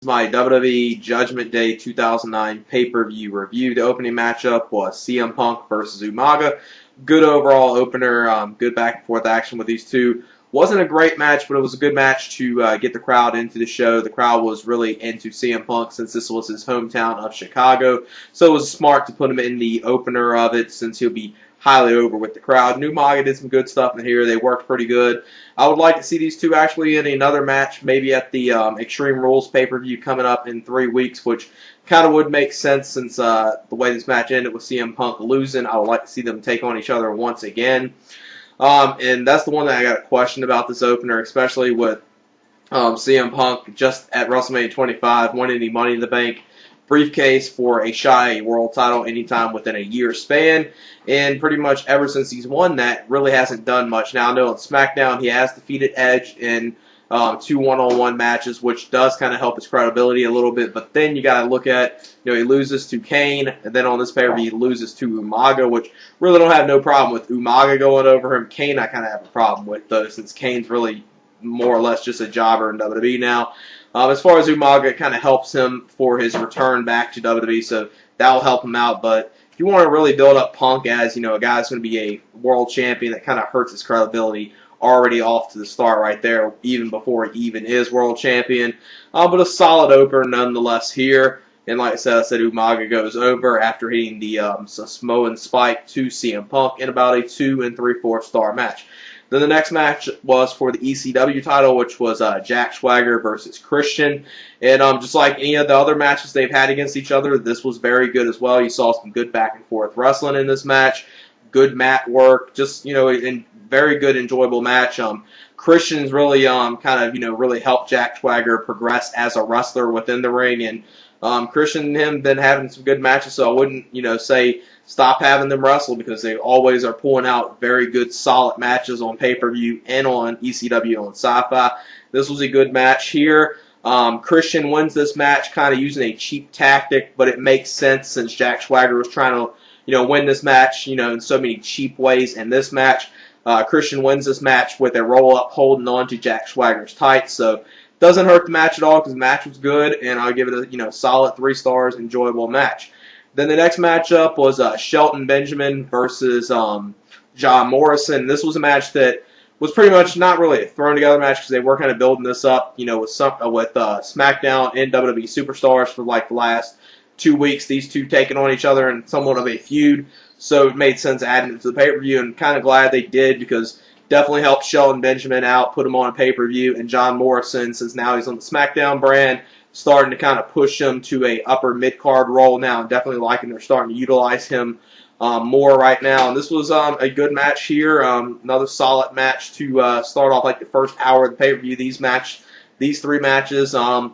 My WWE Judgment Day 2009 pay-per-view review. The opening matchup was CM Punk versus Umaga. Good overall opener, good back and forth action with these two. Wasn't a great match, but it was a good match to get the crowd into the show. The crowd was really into CM Punk since this was his hometown of Chicago. So it was smart to put him in the opener of it since he'll be highly over with the crowd. Umaga did some good stuff in here. They worked pretty good. I would like to see these two actually in another match, maybe at the Extreme Rules pay-per-view coming up in 3 weeks, which kind of would make sense since the way this match ended with CM Punk losing. I would like to see them take on each other once again. And that's the one that I got a question about this opener, especially with CM Punk just at WrestleMania 25 winning the Money in the Bank briefcase for a shy world title anytime within a year span, and pretty much ever since he's won that, really hasn't done much. Now, I know on SmackDown he has defeated Edge in 2 one-on-one matches, which does kind of help his credibility a little bit, but then you got to look at, he loses to Kane, and then on this pay-per-view he loses to Umaga, which really don't have no problem with Umaga going over him. Kane I kind of have a problem with, though, since Kane's really more or less just a jobber in WWE now. As far as Umaga, it kind of helps him for his return back to WWE, so that'll help him out. But if you want to really build up Punk as, a guy that's going to be a world champion, that kind of hurts his credibility already off to the start right there, even before he even is world champion. But a solid opener nonetheless here. And like I said Umaga goes over after hitting the Samoan Spike to CM Punk in about a 2 3/4 star match. Then the next match was for the ECW title, which was Jack Swagger versus Christian. And just like any of the other matches they've had against each other, this was very good as well. You saw some good back and forth wrestling in this match. Good mat work. Just, a very good, enjoyable match. Christian's really really helped Jack Swagger progress as a wrestler within the ring. And Christian and him been having some good matches, so I wouldn't, say stop having them wrestle, because they always are pulling out very good, solid matches on pay-per-view and on ECW on Sci-Fi. This was a good match here. Christian wins this match kind of using a cheap tactic, but it makes sense since Jack Swagger was trying to, win this match, in so many cheap ways in this match. Christian wins this match with a roll-up holding on to Jack Swagger's tights, so doesn't hurt the match at all because the match was good, and I'll give it a solid 3 stars, enjoyable match. Then the next matchup was Shelton Benjamin versus John Morrison. This was a match that was pretty much not really a thrown together match because they were kind of building this up, with SmackDown and WWE Superstars for like the last 2 weeks. These two taking on each other in somewhat of a feud, so it made sense adding it to the pay-per-view, and kind of glad they did because definitely helped Shelton Benjamin out, put him on a pay-per-view, and John Morrison, since now he's on the SmackDown brand, starting to kind of push him to a upper mid-card role now, and definitely liking they're starting to utilize him more right now. And this was a good match here, another solid match to start off like the first hour of the pay-per-view. These 3 matches, and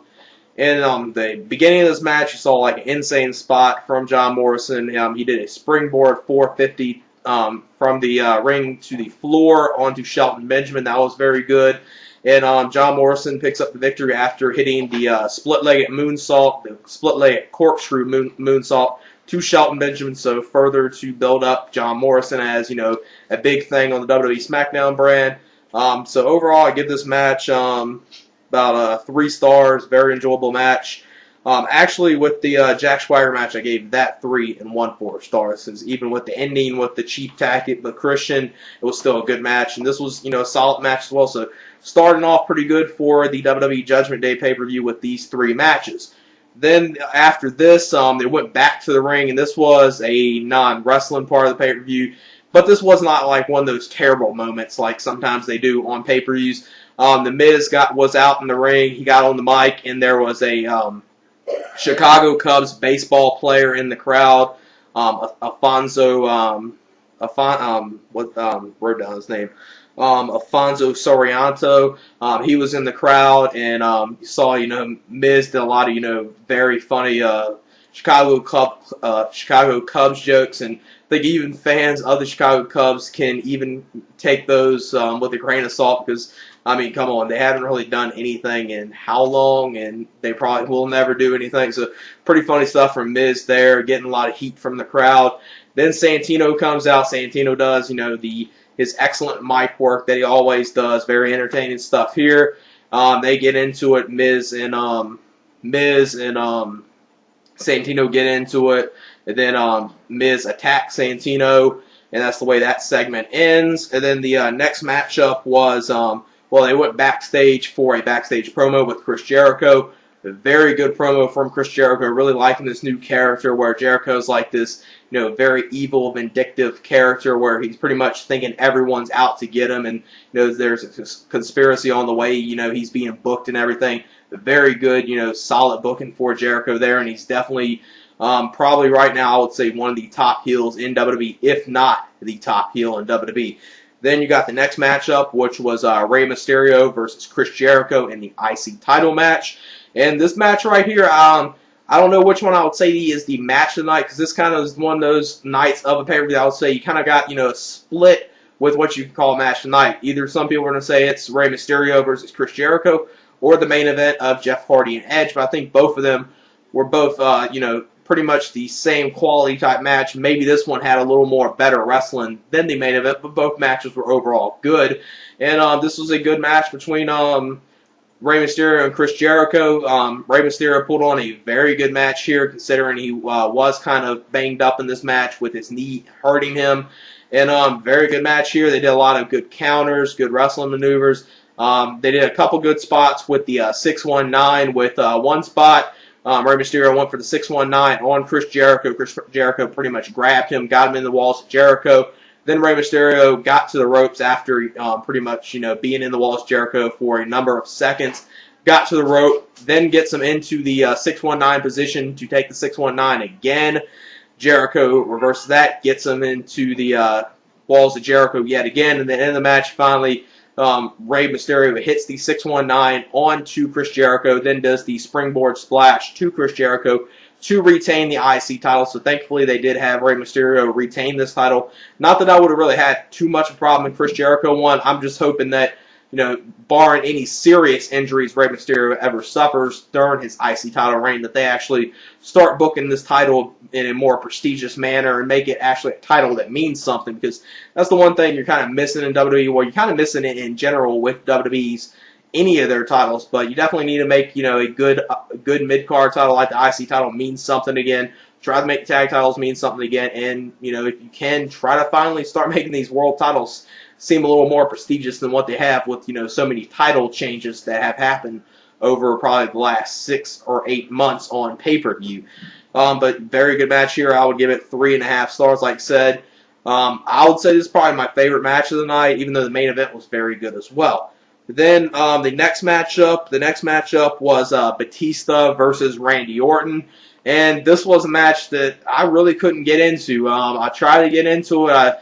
the beginning of this match, you saw like an insane spot from John Morrison. He did a springboard 450 from the ring to the floor onto Shelton Benjamin. That was very good. And John Morrison picks up the victory after hitting the split-legged moonsault, the split-legged corkscrew moonsault to Shelton Benjamin, so further to build up John Morrison as, a big thing on the WWE SmackDown brand. So overall, I give this match about 3 stars, very enjoyable match. Actually, with the Jack Swagger match, I gave that 3 1/4 stars, since even with the ending with the cheap tactic but Christian, it was still a good match. And this was, a solid match as well. So starting off pretty good for the WWE Judgment Day pay-per-view with these 3 matches. Then after this, they went back to the ring, and this was a non-wrestling part of the pay-per-view. But this was not like one of those terrible moments like sometimes they do on pay-per-views. The Miz was out in the ring. He got on the mic, and there was a Chicago Cubs baseball player in the crowd, Alfonso, wrote down his name, Alfonso Sorianto. He was in the crowd, and you saw, Miz did a lot of, very funny Chicago Cubs jokes, and I think even fans of the Chicago Cubs can even take those with a grain of salt because, I mean, come on, they haven't really done anything in how long, and they probably will never do anything. So pretty funny stuff from Miz there, getting a lot of heat from the crowd. Then Santino comes out. Santino does, his excellent mic work that he always does. Very entertaining stuff here. They get into it, Miz and Miz and Santino get into it, and then Miz attacks Santino, and that's the way that segment ends. And then the next matchup was, well, they went backstage for a backstage promo with Chris Jericho. A very good promo from Chris Jericho. Really liking this new character where Jericho's like this, very evil, vindictive character where he's pretty much thinking everyone's out to get him, and there's a conspiracy on the way. He's being booked and everything. Very good, solid booking for Jericho there, and he's definitely probably right now I would say one of the top heels in WWE, if not the top heel in WWE. Then you got the next matchup, which was Rey Mysterio versus Chris Jericho in the IC title match. And this match right here, I don't know which one I would say is the match of the night, because this kind of is one of those nights of a pay-per-view I would say you kind of got, a split with what you call match of the night. Either some people are going to say it's Rey Mysterio versus Chris Jericho, or the main event of Jeff Hardy and Edge, but I think both of them were both, pretty much the same quality type match. Maybe this one had a little more better wrestling than the main event, but both matches were overall good. And this was a good match between Rey Mysterio and Chris Jericho. Rey Mysterio pulled on a very good match here, considering he was kind of banged up in this match with his knee hurting him. And very good match here. They did a lot of good counters, good wrestling maneuvers. They did a couple good spots with the 619 with one spot. Rey Mysterio went for the 619 on Chris Jericho. Chris Jericho pretty much grabbed him, got him in the walls of Jericho. Then Rey Mysterio got to the ropes after pretty much being in the walls of Jericho for a number of seconds. Got to the rope, then gets him into the 619 position to take the 619 again. Jericho reverses that, gets him into the walls of Jericho yet again, and then in the match finally Rey Mysterio hits the 619 onto Chris Jericho, then does the springboard splash to Chris Jericho to retain the IC title. So thankfully they did have Rey Mysterio retain this title. Not that I would have really had too much of a problem if Chris Jericho won. I'm just hoping that, barring any serious injuries Rey Mysterio ever suffers during his IC title reign, that they actually start booking this title in a more prestigious manner and make it actually a title that means something, because that's the one thing you're kind of missing in WWE, well, you're kind of missing it in general with WWE's any of their titles, but you definitely need to make, a good mid-card title like the IC title mean something again. Try to make tag titles mean something again, and, if you can, try to finally start making these world titles seem a little more prestigious than what they have with, so many title changes that have happened over probably the last 6 or 8 months on pay-per-view. But very good match here. I would give it 3.5 stars, like I said. I would say this is probably my favorite match of the night, even though the main event was very good as well. Then the next matchup was Batista versus Randy Orton. And this was a match that I really couldn't get into. I tried to get into it.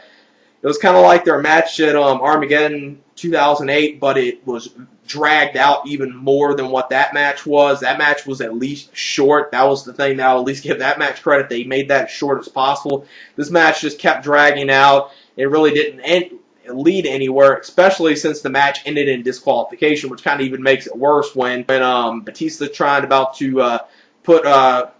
It was kind of like their match at Armageddon 2008, but it was dragged out even more than what that match was. That match was at least short. That was the thing that I'll at least give that match credit. They made that as short as possible. This match just kept dragging out. It really didn't lead anywhere, especially since the match ended in disqualification, which kind of even makes it worse when Batista tried about to put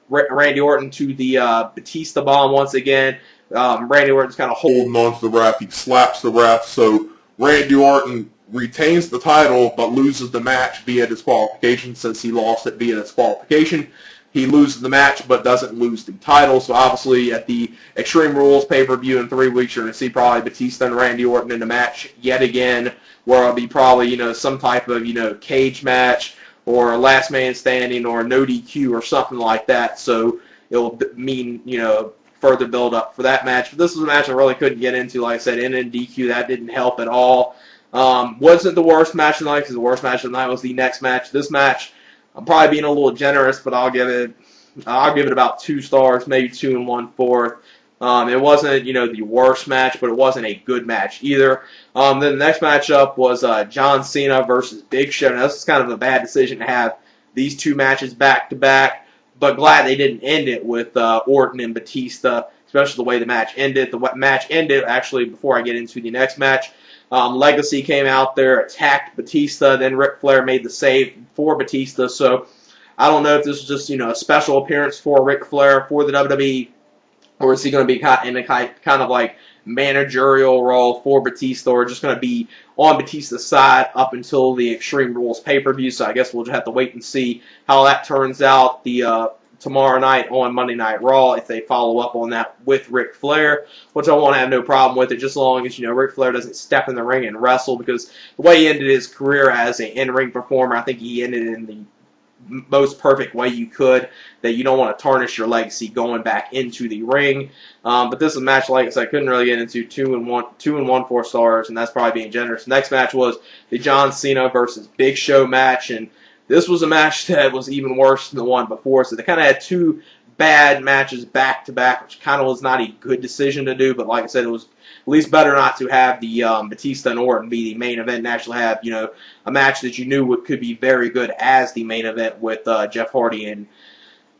Randy Orton to the Batista bomb once again. Randy Orton's kind of holding on to the ref. He slaps the ref, so Randy Orton retains the title but loses the match via disqualification. Since he lost it via disqualification, he loses the match but doesn't lose the title. So obviously at the Extreme Rules pay-per-view in 3 weeks, you're going to see probably Batista and Randy Orton in a match yet again, where it'll be probably, some type of, cage match or last man standing or no DQ or something like that. So it'll mean, further build up for that match. But this was a match I really couldn't get into. Like I said, in DQ, that didn't help at all. Wasn't the worst match of the night, because the worst match of the night was the next match. This match, I'm probably being a little generous, but I'll give it about 2 stars, maybe 2 1/4. It wasn't, the worst match, but it wasn't a good match either. Then the next matchup was John Cena versus Big Show. Now, this is kind of a bad decision to have these 2 matches back to back, but glad they didn't end it with Orton and Batista, especially the way the match ended. The match ended, actually, before I get into the next match. Legacy came out there, attacked Batista, then Ric Flair made the save for Batista. So I don't know if this was just, a special appearance for Ric Flair for the WWE, or is he going to be in a kind of like managerial role for Batista, or just going to be on Batista's side up until the Extreme Rules pay-per-view. So I guess we'll just have to wait and see how that turns out tomorrow night on Monday Night Raw, if they follow up on that with Ric Flair, which I won't have no problem with it, just as long as, Ric Flair doesn't step in the ring and wrestle, because the way he ended his career as an in-ring performer, I think he ended in the most perfect way you could, that you don't want to tarnish your legacy going back into the ring. But this is a match, like I said, I couldn't really get into 2 and 1 4 stars, and that's probably being generous. Next match was the John Cena versus Big Show match, and this was a match that was even worse than the one before. So they kind of had 2 bad matches back to back, which kind of was not a good decision to do. But like I said, it was at least better not to have the Batista and Orton be the main event and actually have, a match that you knew could be very good as the main event with Jeff Hardy and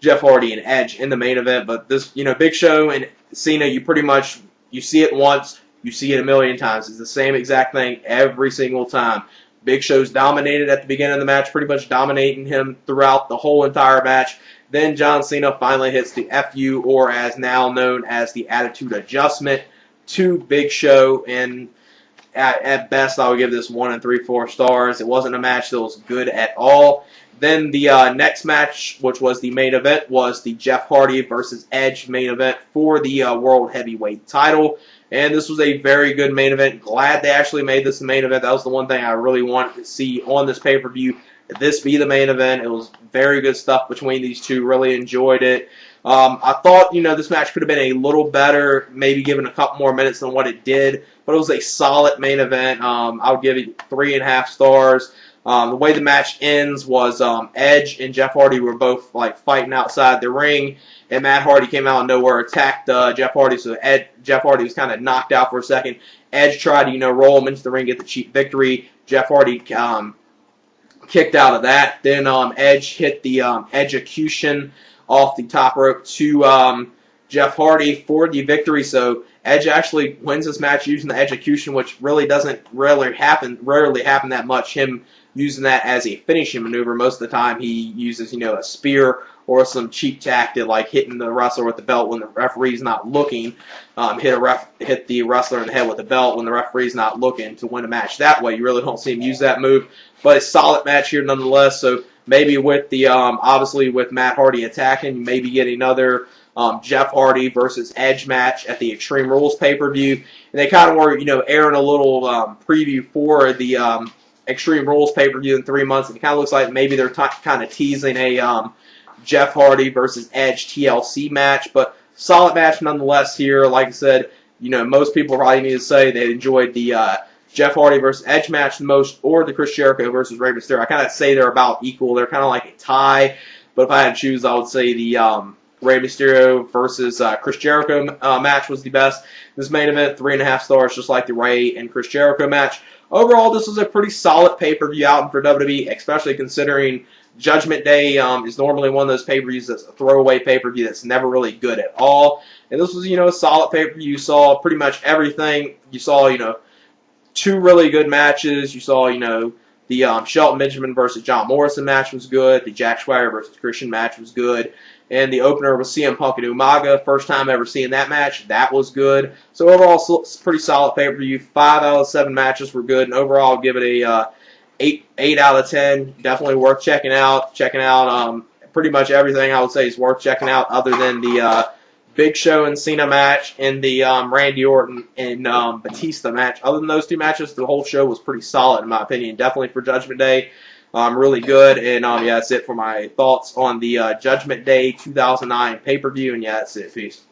Edge in the main event. But this, Big Show and Cena, you see it once, you see it a million times. It's the same exact thing every single time. Big Show's dominated at the beginning of the match, pretty much dominating him throughout the whole entire match. Then John Cena finally hits the FU, or as now known as the Attitude Adjustment, to Big Show, and at best I would give this 1 3/4 stars. It wasn't a match that was good at all. Then the next match, which was the main event, was the Jeff Hardy versus Edge main event for the World Heavyweight title. And this was a very good main event. Glad they actually made this the main event. That was the one thing I really wanted to see on this pay-per-view. This be the main event. It was very good stuff between these two. Really enjoyed it. I thought, this match could have been a little better, maybe given a couple more minutes than what it did. But it was a solid main event. I would give it 3.5 stars. The way the match ends was Edge and Jeff Hardy were both fighting outside the ring, and Matt Hardy came out of nowhere, attacked Jeff Hardy, so Jeff Hardy was kind of knocked out for a second. Edge tried to roll him into the ring, get the cheap victory. Jeff Hardy kicked out of that. Then Edge hit the execution off the top rope to Jeff Hardy for the victory. So Edge actually wins this match using the execution, which really doesn't rarely happen that much. Him using that as a finishing maneuver. Most of the time he uses, a spear or some cheap tactic like hitting the wrestler with the belt when the referee's not looking. Hit the wrestler in the head with the belt when the referee's not looking to win a match that way. You really don't see him use that move. But a solid match here nonetheless. So maybe with the obviously with Matt Hardy attacking, you maybe get another Jeff Hardy versus Edge match at the Extreme Rules pay-per-view. And they kind of were, airing a little preview for the Extreme Rules pay-per-view in 3 months. And it kind of looks like maybe they're kind of teasing a Jeff Hardy versus Edge TLC match. But solid match nonetheless here. Like I said, most people probably need to say they enjoyed the Jeff Hardy versus Edge match the most, or the Chris Jericho versus Rey Mysterio. I kind of say they're about equal. They're kind of like a tie. But if I had to choose, I would say the Rey Mysterio versus Chris Jericho match was the best. This main event, 3.5 stars, just like the Rey and Chris Jericho match. Overall, this was a pretty solid pay-per-view outing for WWE, especially considering Judgment Day is normally one of those pay-per-views that's a throwaway pay-per-view that's never really good at all. And this was, a solid pay-per-view. You saw pretty much everything. You saw, 2 really good matches. You saw, the Shelton Benjamin versus John Morrison match was good. The Jack Swagger versus Christian match was good. And the opener was CM Punk and Umaga. First time ever seeing that match. That was good. So overall, pretty solid pay-per-view. 5 out of 7 matches were good. And overall, I'll give it a 8 out of 10. Definitely worth checking out. Pretty much everything I would say is worth checking out other than the Big Show and Cena match and the Randy Orton and Batista match. Other than those 2 matches, the whole show was pretty solid in my opinion. Definitely for Judgment Day. Really good. And yeah, that's it for my thoughts on the Judgment Day 2009 pay-per-view. And yeah, that's it. Peace.